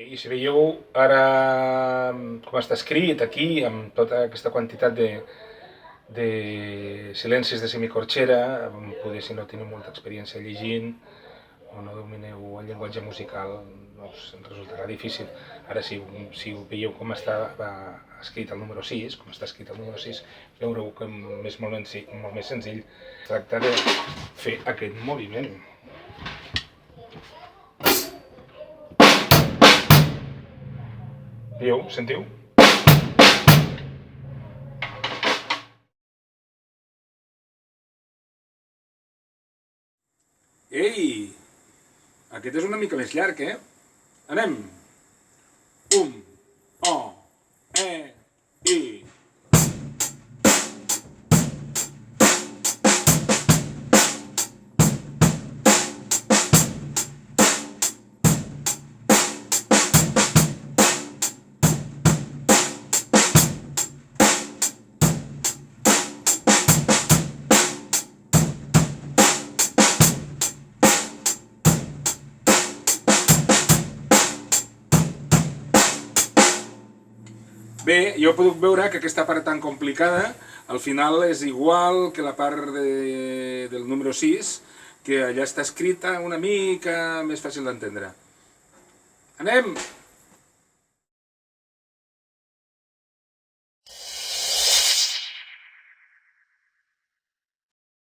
I si veieu ara com està escrit aquí, amb tota aquesta quantitat de silencis de semicorxera, poder si no teniu molta experiència llegint o no domineu el llenguatge musical, doncs ens resultarà difícil. Ara, si veieu com està escrit el número 6, com està escrit el número 6, veureu que és molt més senzill. Es tracta de fer aquest moviment. Veieu? Sentiu? Ei! Aquest és una mica més llarg, eh? Anem! O, I. Bé, jo puc veure que aquesta part tan complicada al final és igual que la part del número 6, que allà està escrita una mica més fàcil d'entendre. Anem!